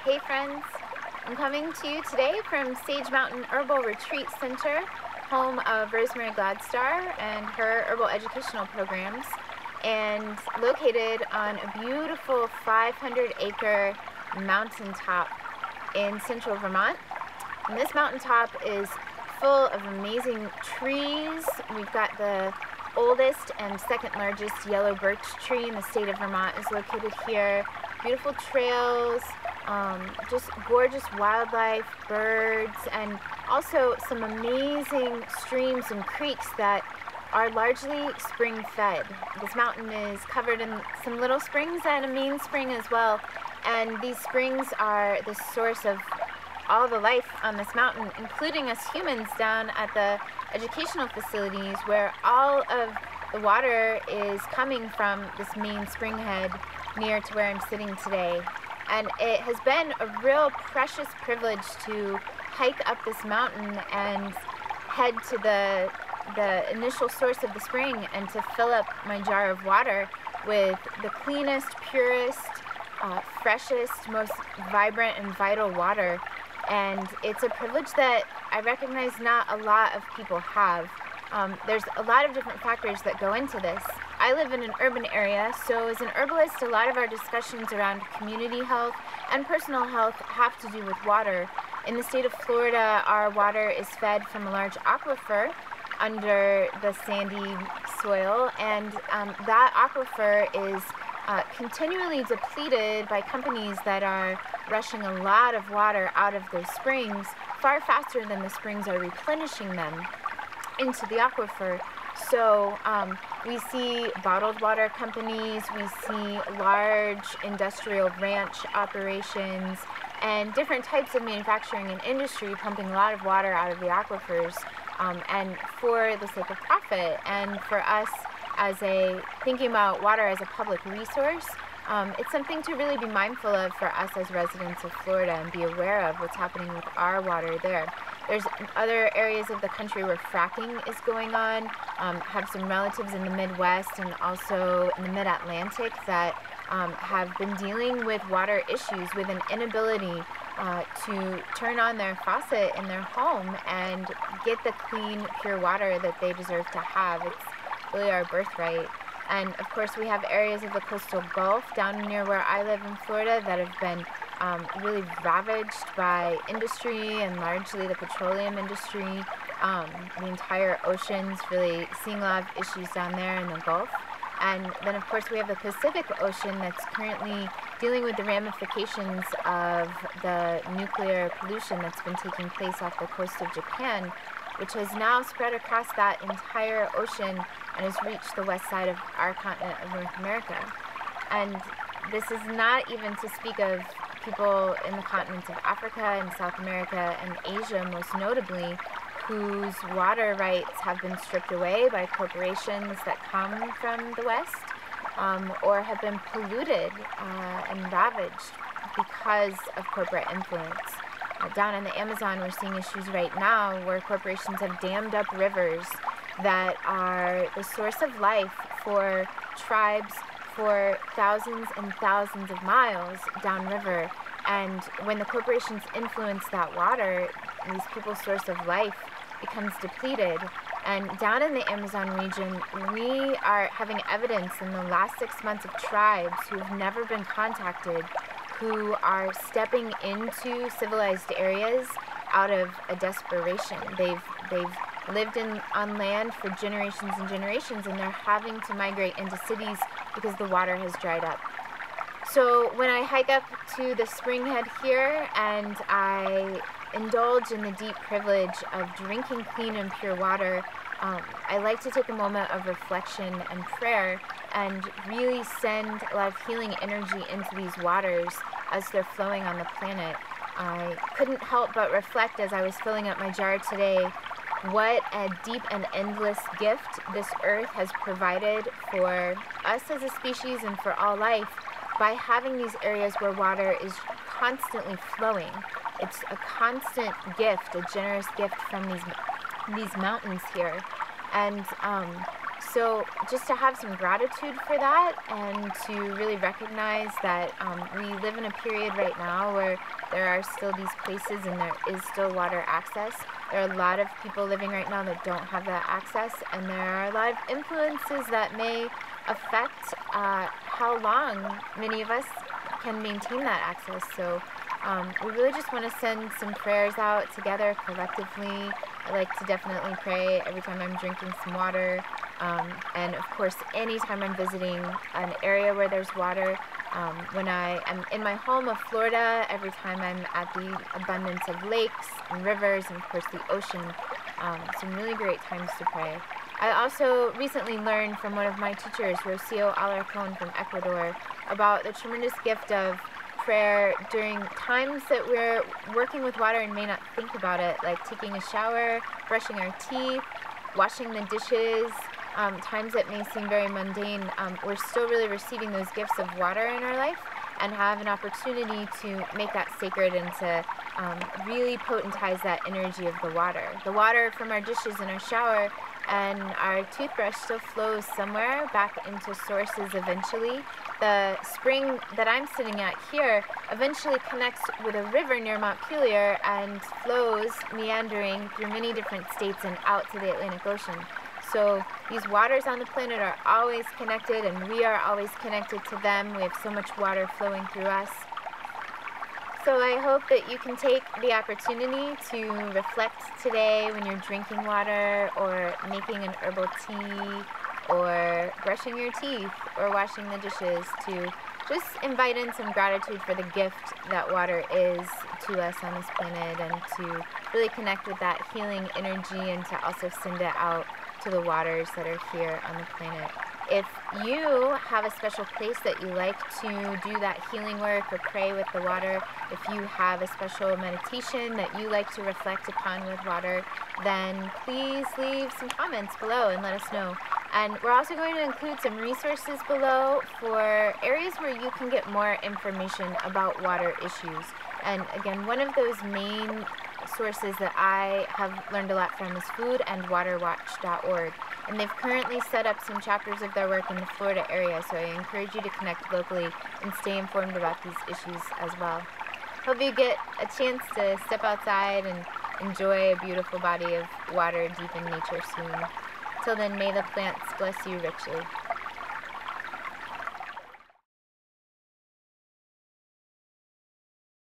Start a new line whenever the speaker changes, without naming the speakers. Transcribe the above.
Hey friends, I'm coming to you today from Sage Mountain Herbal Retreat Center, home of Rosemary Gladstar and her herbal educational programs, and located on a beautiful 500-acre mountaintop in central Vermont. And this mountaintop is full of amazing trees. We've got the oldest and second largest yellow birch tree in the state of Vermont is located here. Beautiful trails, just gorgeous wildlife, birds, and also some amazing streams and creeks that are largely spring-fed. This mountain is covered in some little springs and a main spring as well, and these springs are the source of all the life on this mountain, including us humans down at the educational facilities where all of the water is coming from this main spring head near to where I'm sitting today. And it has been a real precious privilege to hike up this mountain and head to the initial source of the spring and to fill up my jar of water with the cleanest, purest, freshest, most vibrant and vital water. And it's a privilege that I recognize not a lot of people have. There's a lot of different factors that go into this. I live in an urban area, so as an herbalist, a lot of our discussions around community health and personal health have to do with water. In the state of Florida, our water is fed from a large aquifer under the sandy soil, and that aquifer is continually depleted by companies that are rushing a lot of water out of those springs far faster than the springs are replenishing them into the aquifer. So we see bottled water companies, we see large industrial ranch operations, and different types of manufacturing and industry pumping a lot of water out of the aquifers, and for the sake of profit. And for us, thinking about water as a public resource, it's something to really be mindful of for us as residents of Florida and be aware of what's happening with our water there. There's other areas of the country where fracking is going on. Have some relatives in the Midwest and also in the Mid-Atlantic that have been dealing with water issues with an inability to turn on their faucet in their home and get the clean, pure water that they deserve to have. It's really our birthright. And of course we have areas of the coastal Gulf down near where I live in Florida that have been really ravaged by industry and largely the petroleum industry. The entire ocean's really seeing a lot of issues down there in the Gulf. And then of course we have the Pacific Ocean that's currently dealing with the ramifications of the nuclear pollution that's been taking place off the coast of Japan, which has now spread across that entire ocean and has reached the west side of our continent of North America. And this is not even to speak of people in the continents of Africa and South America and Asia, most notably, whose water rights have been stripped away by corporations that come from the West, or have been polluted and ravaged because of corporate influence. Down in the Amazon, we're seeing issues right now where corporations have dammed up rivers that are the source of life for tribes for thousands and thousands of miles downriver. And when the corporations influence that water, these people's source of life becomes depleted. And down in the Amazon region, we are having evidence in the last 6 months of tribes who have never been contacted, who are stepping into civilized areas out of a desperation. They've lived on land for generations and generations, and they're having to migrate into cities because the water has dried up. So when I hike up to the spring head here and I indulge in the deep privilege of drinking clean and pure water, I like to take a moment of reflection and prayer and really send a lot of healing energy into these waters as they're flowing on the planet. I couldn't help but reflect as I was filling up my jar today what a deep and endless gift this earth has provided for us as a species and for all life by having these areas where water is constantly flowing. It's a constant gift, a generous gift from these mountains here. And So just to have some gratitude for that, and to really recognize that we live in a period right now where there are still these places and there is still water access. There are a lot of people living right now that don't have that access, and there are a lot of influences that may affect how long many of us can maintain that access. So we really just want to send some prayers out together collectively. I like to definitely pray every time I'm drinking some water. And of course, anytime I'm visiting an area where there's water, when I am in my home of Florida, every time I'm at the abundance of lakes and rivers and of course the ocean, some really great times to pray. I also recently learned from one of my teachers, Rocio Alarcon from Ecuador, about the tremendous gift of prayer during times that we're working with water and may not think about it, like taking a shower, brushing our teeth, washing the dishes, times that may seem very mundane. We're still really receiving those gifts of water in our life and have an opportunity to make that sacred and to really potentize that energy of the water. The water from our dishes in our shower and our toothbrush still flows somewhere back into sources eventually. The spring that I'm sitting at here eventually connects with a river near Montpelier and flows, meandering through many different states and out to the Atlantic Ocean. So these waters on the planet are always connected, and we are always connected to them. We have so much water flowing through us. So I hope that you can take the opportunity to reflect today when you're drinking water or making an herbal tea or brushing your teeth or washing the dishes, to just invite in some gratitude for the gift that water is to us on this planet, and to really connect with that healing energy and to also send it out to the waters that are here on the planet. If you have a special place that you like to do that healing work or pray with the water, if you have a special meditation that you like to reflect upon with water, then please leave some comments below and let us know. And we're also going to include some resources below for areas where you can get more information about water issues. And again, one of those main sources that I have learned a lot from is foodandwaterwatch.org. And they've currently set up some chapters of their work in the Florida area, so I encourage you to connect locally and stay informed about these issues as well. Hope you get a chance to step outside and enjoy a beautiful body of water deep in nature soon. Till then, may the plants bless you richly.